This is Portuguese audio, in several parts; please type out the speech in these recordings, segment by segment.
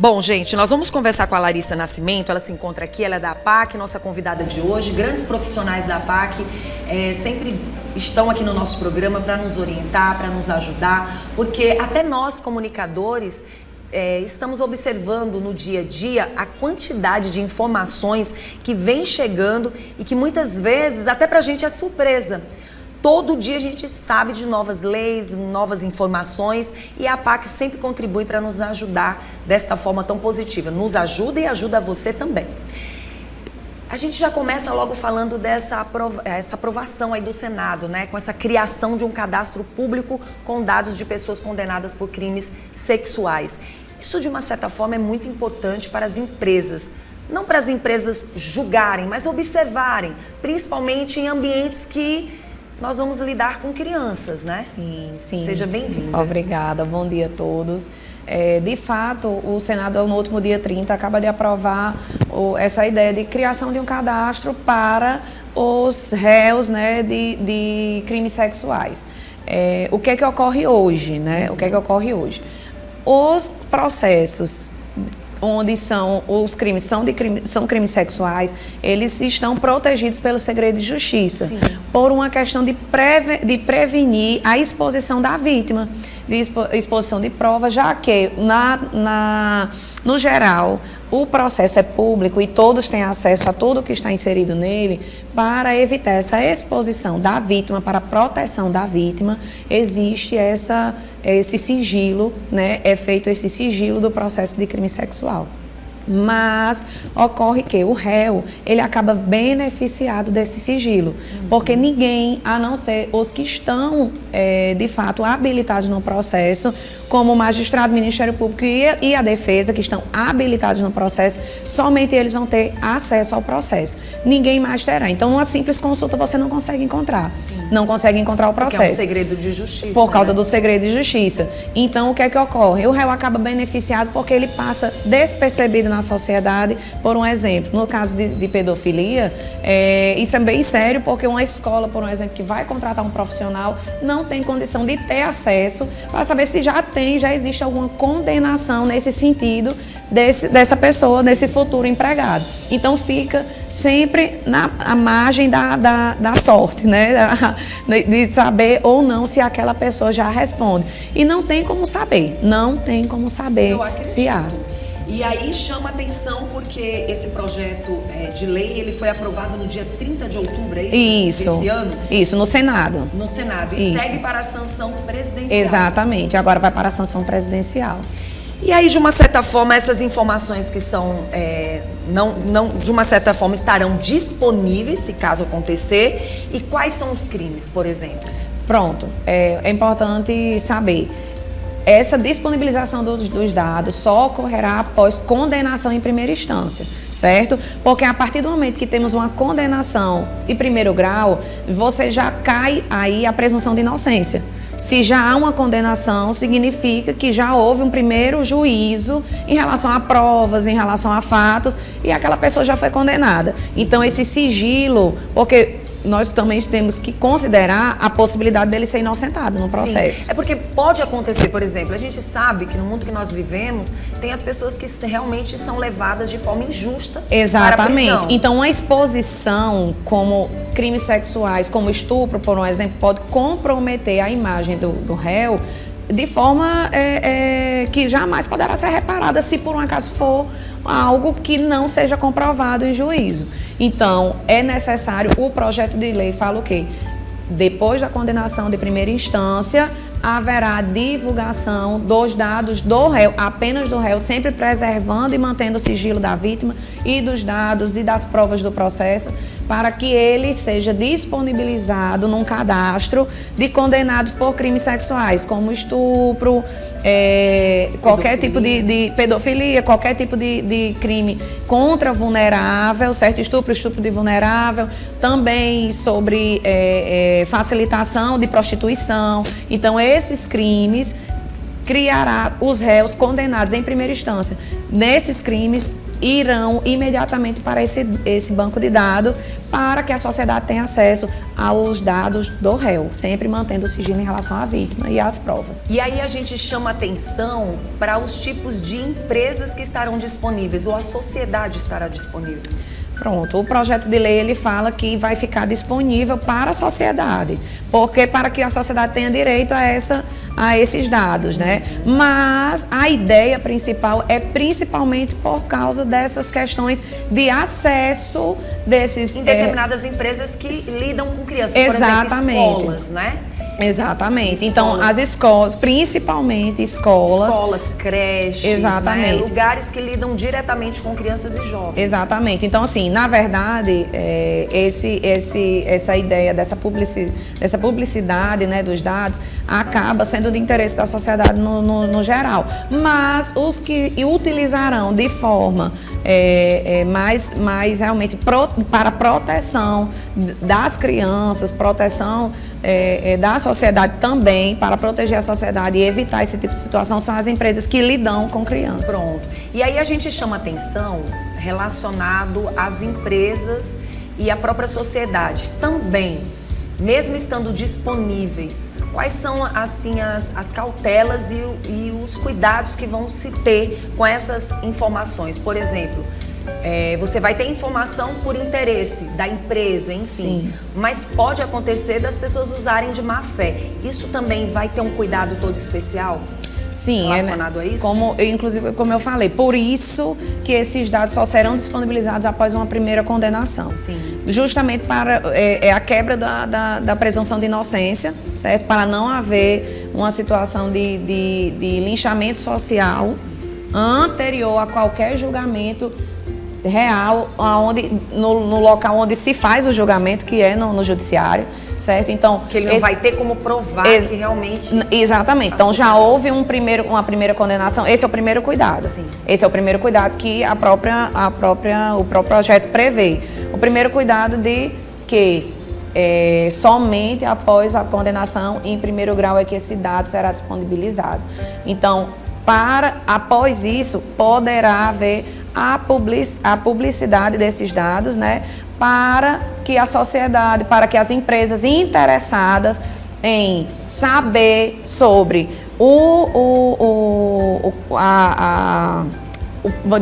Bom, gente, nós vamos conversar com a Larissa Nascimento, ela se encontra aqui, ela é da APAC, nossa convidada de hoje. Grandes profissionais da APAC sempre estão aqui no nosso programa para nos orientar, para nos ajudar, porque até nós, comunicadores, estamos observando no dia a dia a quantidade de informações que vem chegando e que muitas vezes até pra gente é surpresa. Todo dia a gente sabe de novas leis, novas informações e a APAC sempre contribui para nos ajudar desta forma tão positiva. Nos ajuda e ajuda você também. A gente já começa logo falando dessa essa aprovação aí do Senado, né? Com essa criação de um cadastro público com dados de pessoas condenadas por crimes sexuais. Isso, de uma certa forma, é muito importante para as empresas. Não para as empresas julgarem, mas observarem, principalmente em ambientes que nós vamos lidar com crianças, né? Sim, sim. Seja bem-vinda. Obrigada, bom dia a todos. De fato, o Senado, no último dia 30, acaba de aprovar essa ideia de criação de um cadastro para os réus, né, de crimes sexuais. O que é que ocorre hoje, né? O que é que ocorre hoje? Os processos onde os crimes são crimes sexuais, eles estão protegidos pelo segredo de justiça. Sim. Por uma questão de prevenir a exposição da vítima, de exposição de provas, já que, no geral, o processo é público e todos têm acesso a tudo que está inserido nele. Para evitar essa exposição da vítima, para a proteção da vítima, existe esse sigilo, né? É feito esse sigilo do processo de crime sexual. Mas ocorre que o réu, ele acaba beneficiado desse sigilo, porque ninguém, a não ser os que estão, de fato, habilitados no processo, como o magistrado, o Ministério Público e a defesa, que estão habilitados no processo, somente eles vão ter acesso ao processo. Ninguém mais terá. Então, numa simples consulta, você não consegue encontrar. Sim. Não consegue encontrar o processo. Porque é um segredo de justiça. Por causa do segredo de justiça. Então, o que é que ocorre? O réu acaba beneficiado porque ele passa despercebido na sociedade. Por um exemplo, no caso de pedofilia, isso é bem sério, porque uma escola, por um exemplo, que vai contratar um profissional, não tem condição de ter acesso para saber se já existe alguma condenação nesse sentido dessa pessoa, desse futuro empregado. Então fica sempre à margem da sorte, né? De saber ou não se aquela pessoa já responde. E não tem como saber se há. E aí chama atenção porque esse projeto de lei, ele foi aprovado no dia 30 de outubro, é isso? Desse ano? Isso, no Senado. No Senado. E segue para a sanção presidencial. Exatamente, agora vai para a sanção presidencial. E aí, de uma certa forma, essas informações que são, de uma certa forma, estarão disponíveis, se caso acontecer. E quais são os crimes, por exemplo? Pronto, é importante saber. Essa disponibilização dos dados só ocorrerá após condenação em primeira instância, certo? Porque a partir do momento que temos uma condenação em primeiro grau, você já cai aí a presunção de inocência. Se já há uma condenação, significa que já houve um primeiro juízo em relação a provas, em relação a fatos, e aquela pessoa já foi condenada. Então, esse sigilo, porque nós também temos que considerar a possibilidade dele ser inocentado no processo. Sim. É porque pode acontecer, por exemplo, a gente sabe que no mundo que nós vivemos, tem as pessoas que realmente são levadas de forma injusta. Exatamente. Para a prisão. Então, uma exposição como crimes sexuais, como estupro, por um exemplo, pode comprometer a imagem do réu de forma que jamais poderá ser reparada se por um acaso for algo que não seja comprovado em juízo. Então, é necessário, o projeto de lei fala o quê? Depois da condenação de primeira instância, haverá divulgação dos dados do réu, apenas do réu, sempre preservando e mantendo o sigilo da vítima e dos dados e das provas do processo, para que ele seja disponibilizado num cadastro de condenados por crimes sexuais, como estupro, qualquer tipo de pedofilia, qualquer tipo de crime contra vulnerável, certo? Estupro de vulnerável, também sobre facilitação de prostituição. Então, esses crimes criará os réus condenados em primeira instância. Nesses crimes, irão imediatamente para esse banco de dados para que a sociedade tenha acesso aos dados do réu, sempre mantendo o sigilo em relação à vítima e às provas. E aí a gente chama atenção para os tipos de empresas que estarão disponíveis, ou a sociedade estará disponível. Pronto, o projeto de lei ele fala que vai ficar disponível para a sociedade, porque para que a sociedade tenha direito a esses dados, né? Mas a ideia principal é principalmente por causa dessas questões de acesso desses... Em determinadas empresas que lidam com crianças, exatamente. Por exemplo, escolas, né? Exatamente. Então, as escolas, principalmente escolas... Escolas, creches, exatamente. Né? Lugares que lidam diretamente com crianças e jovens. Exatamente. Então, assim, na verdade, essa ideia dessa publicidade, né, dos dados acaba sendo de interesse da sociedade no geral. Mas os que utilizarão de forma mais realmente para proteção das crianças, proteção da sociedade também, para proteger a sociedade e evitar esse tipo de situação, são as empresas que lidam com crianças. Pronto. E aí a gente chama atenção relacionado às empresas e à própria sociedade também, mesmo estando disponíveis. Quais são, assim, as cautelas e os cuidados que vão se ter com essas informações? Por exemplo, você vai ter informação por interesse da empresa, enfim. Sim. Mas pode acontecer das pessoas usarem de má fé. Isso também vai ter um cuidado todo especial? Sim, relacionado a isso? Inclusive, como eu falei, por isso que esses dados só serão disponibilizados após uma primeira condenação. Sim. Justamente para a quebra da presunção de inocência, certo? Para não haver uma situação de linchamento social. Sim. Anterior a qualquer julgamento real, no local onde se faz o julgamento, que é no judiciário, certo? Então, que ele não vai ter como provar que realmente... Exatamente. Então, já houve uma primeira condenação. Esse é o primeiro cuidado. Sim. Esse é o primeiro cuidado que o próprio projeto prevê. O primeiro cuidado de que somente após a condenação em primeiro grau é que esse dado será disponibilizado. Então, após isso, poderá haver a publicidade desses dados, né, para que a sociedade, para que as empresas interessadas em saber sobre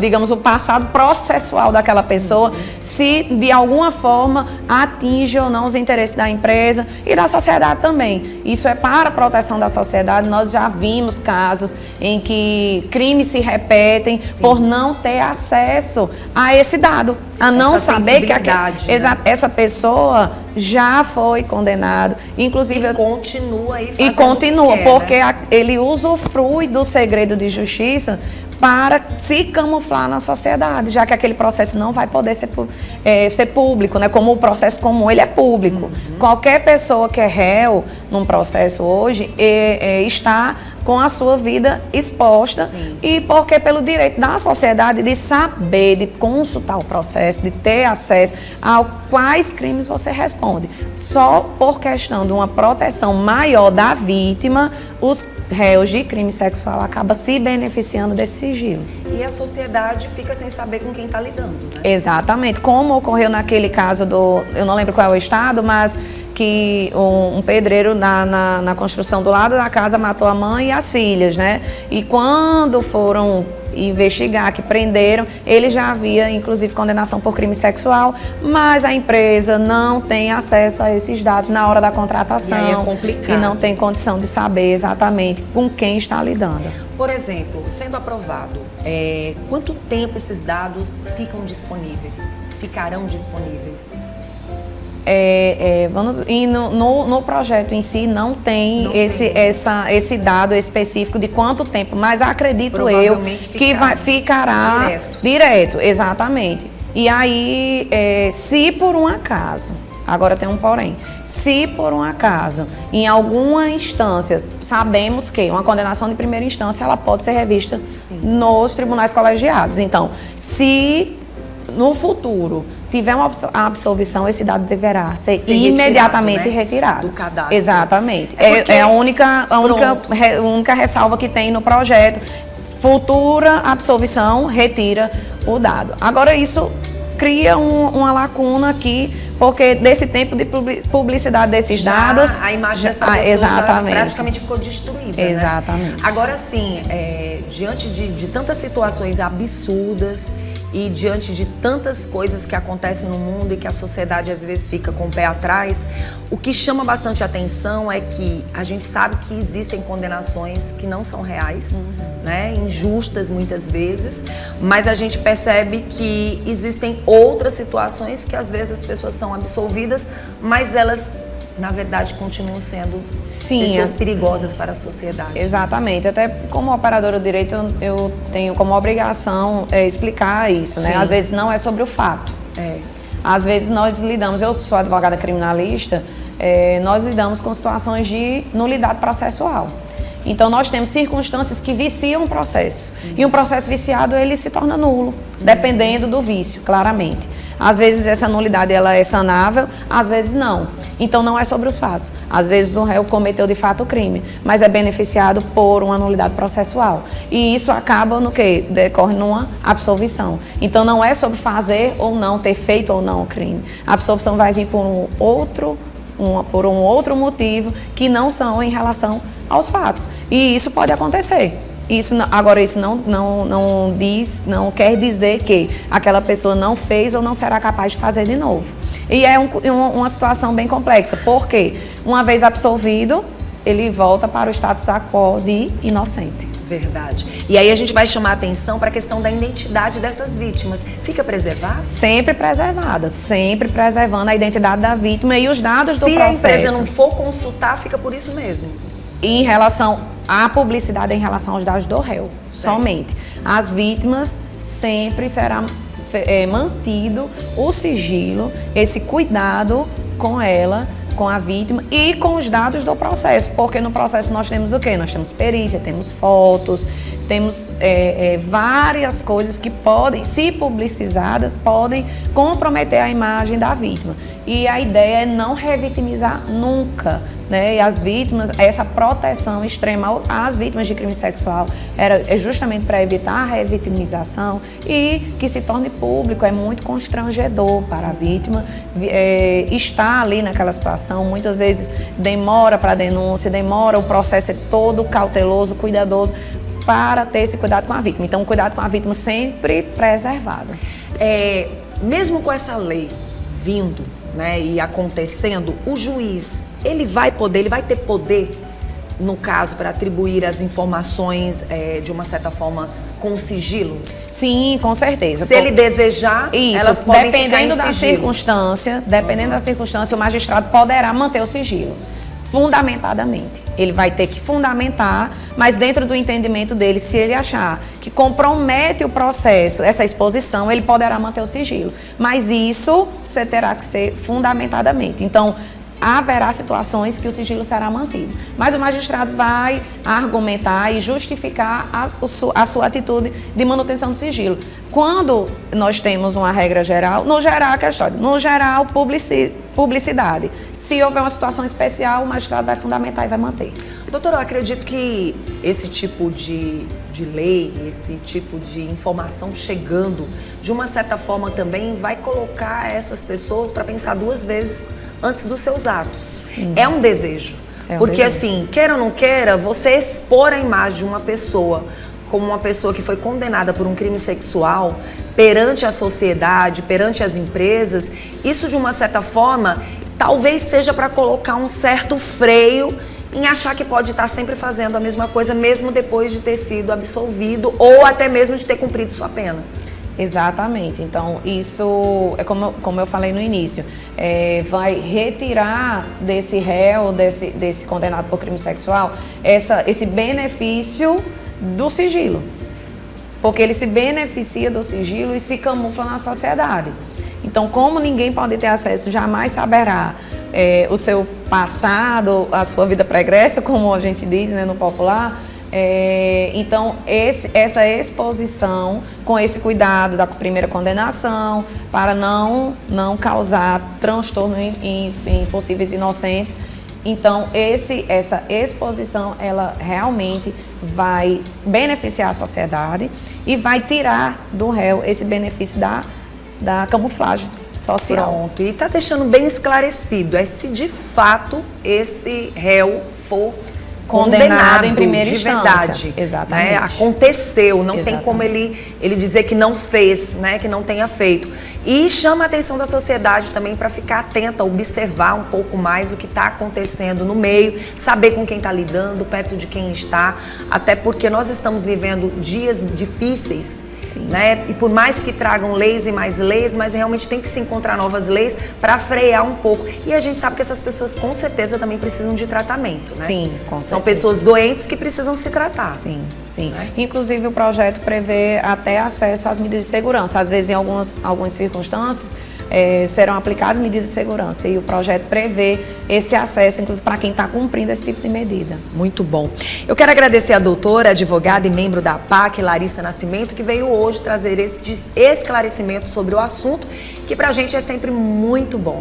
digamos, o passado processual daquela pessoa, se de alguma forma atinge ou não os interesses da empresa e da sociedade também. Isso é para a proteção da sociedade. Nós já vimos casos em que crimes se repetem por não ter acesso a esse dado, a não saber que essa pessoa já foi condenado, inclusive continua aí fazendo porque ele usufrui do segredo de justiça para se camuflar na sociedade, já que aquele processo não vai poder ser público, né? Como o processo comum, ele é público. Qualquer pessoa que é réu num processo hoje está com a sua vida exposta. Sim. E porque pelo direito da sociedade de saber, de consultar o processo, de ter acesso a quais crimes você responde. Só por questão de uma proteção maior da vítima, os réus de crime sexual acabam se beneficiando desse sigilo. E a sociedade fica sem saber com quem está lidando, né? Exatamente. Como ocorreu naquele caso eu não lembro qual é o estado, mas que um pedreiro na construção do lado da casa matou a mãe e as filhas, né? E quando foram investigar, que prenderam, ele já havia, inclusive, condenação por crime sexual, mas a empresa não tem acesso a esses dados na hora da contratação. E aí é complicado. E não tem condição de saber exatamente com quem está lidando. Por exemplo, sendo aprovado, quanto tempo esses dados ficarão disponíveis? No projeto em si não tem esse dado específico de quanto tempo, mas acredito eu que ficará direto, exatamente. E aí, se por um acaso, agora tem um porém, se por um acaso, em alguma instância, sabemos que uma condenação de primeira instância ela pode ser revista nos tribunais colegiados. Então, se no futuro tiver uma absolvição, esse dado deverá ser imediatamente retirado do cadastro. Exatamente. É a única ressalva que tem no projeto. futura absolvição, retira o dado. Agora, isso cria uma lacuna aqui, porque desse tempo de publicidade desses dados... A imagem dessa pessoa já praticamente ficou destruída, exatamente. Né? Agora, sim, diante de tantas situações absurdas e diante de tantas coisas que acontecem no mundo e que a sociedade às vezes fica com o pé atrás, o que chama bastante atenção é que a gente sabe que existem condenações que não são reais, né? Injustas muitas vezes, mas a gente percebe que existem outras situações que às vezes as pessoas são absolvidas, mas elas, na verdade, continuam sendo pessoas perigosas para a sociedade. Exatamente. Até como operadora de direito, eu tenho como obrigação explicar isso, né? Às vezes não é sobre o fato. Às vezes nós lidamos, eu sou advogada criminalista, nós lidamos com situações de nulidade processual. Então, nós temos circunstâncias que viciam o processo. E um processo viciado, ele se torna nulo, dependendo do vício, claramente. Às vezes, essa nulidade ela é sanável, às vezes não. Então, não é sobre os fatos. Às vezes, o réu cometeu de fato o crime, mas é beneficiado por uma nulidade processual. E isso acaba no quê? Decorre numa absolvição. Então, não é sobre fazer ou não, ter feito ou não o crime. A absolvição vai vir por um outro motivo que não são em relação aos fatos. E isso pode acontecer. Agora, isso não quer dizer que aquela pessoa não fez ou não será capaz de fazer de novo. E é uma situação bem complexa, porque uma vez absolvido, ele volta para o status quo de inocente. Verdade. E aí a gente vai chamar a atenção para a questão da identidade dessas vítimas. Fica preservada? Sempre preservada, sempre preservando a identidade da vítima e os dados do processo. Se a empresa não for consultar, fica por isso mesmo. Em relação à publicidade, em relação aos dados do réu, somente. As vítimas sempre será mantido o sigilo, esse cuidado com ela, com a vítima e com os dados do processo, porque no processo nós temos o quê? Nós temos perícia, temos fotos, temos várias coisas que podem, se publicizadas, podem comprometer a imagem da vítima. E a ideia é não revitimizar nunca, né? E as vítimas, essa proteção extrema às vítimas de crime sexual é justamente para evitar a revitimização e que se torne público. É muito constrangedor para a vítima estar ali naquela situação. Muitas vezes demora para a denúncia, demora, o processo é todo cauteloso, cuidadoso, para ter esse cuidado com a vítima. Então, o cuidado com a vítima sempre preservado. Mesmo com essa lei vindo, né, e acontecendo, o juiz, ele vai ter poder, no caso, para atribuir as informações de uma certa forma com sigilo? Sim, com certeza. Se ele desejar, elas podem dependendo da circunstância, da circunstância, o magistrado poderá manter o sigilo. Fundamentadamente. Ele vai ter que fundamentar, mas dentro do entendimento dele, se ele achar que compromete o processo, essa exposição, ele poderá manter o sigilo. Mas isso você terá que ser fundamentadamente. Então, haverá situações que o sigilo será mantido. Mas o magistrado vai argumentar e justificar a sua atitude de manutenção do sigilo. Quando nós temos uma regra geral, no geral, publicidade. Se houver uma situação especial, o magistrado vai fundamentar e vai manter. Doutora, eu acredito que esse tipo de lei, esse tipo de informação chegando, de uma certa forma também vai colocar essas pessoas para pensar duas vezes antes dos seus atos. Sim. É um desejo. Porque assim, queira ou não queira, você expor a imagem de uma pessoa como uma pessoa que foi condenada por um crime sexual perante a sociedade, perante as empresas, isso de uma certa forma talvez seja para colocar um certo freio em achar que pode estar sempre fazendo a mesma coisa, mesmo depois de ter sido absolvido ou até mesmo de ter cumprido sua pena. Exatamente. Então, isso é como eu falei no início, vai retirar desse réu, desse condenado por crime sexual, esse benefício do sigilo. Porque ele se beneficia do sigilo e se camufla na sociedade. Então, como ninguém pode ter acesso, jamais saberá o seu passado, a sua vida pregressa, como a gente diz, né, no popular. Então, essa exposição, com esse cuidado da primeira condenação, para não causar transtorno em possíveis inocentes, Então, essa exposição, ela realmente vai beneficiar a sociedade e vai tirar do réu esse benefício da camuflagem social. Pronto, e está deixando bem esclarecido, se de fato esse réu for condenado em primeira de instância. verdade. Exatamente. Né? Aconteceu, não Exatamente. tem como ele dizer que não fez, né? Que não tenha feito. E chama a atenção da sociedade também para ficar atenta, observar um pouco mais o que está acontecendo no meio, saber com quem está lidando, perto de quem está, até porque nós estamos vivendo dias difíceis. Sim. Né? E por mais que tragam leis e mais leis, mas realmente tem que se encontrar novas leis para frear um pouco. E a gente sabe que essas pessoas com certeza também precisam de tratamento, né? Sim, com certeza. São pessoas doentes que precisam se tratar. Sim, sim. Inclusive o projeto prevê até acesso às medidas de segurança. Às vezes, em algumas circunstâncias, serão aplicadas medidas de segurança. E o projeto prevê esse acesso, inclusive, para quem está cumprindo esse tipo de medida. Muito bom. Eu quero agradecer a doutora, advogada e membro da APAC, Larissa Nascimento, que veio hoje trazer esse esclarecimento sobre o assunto, que pra gente é sempre muito bom.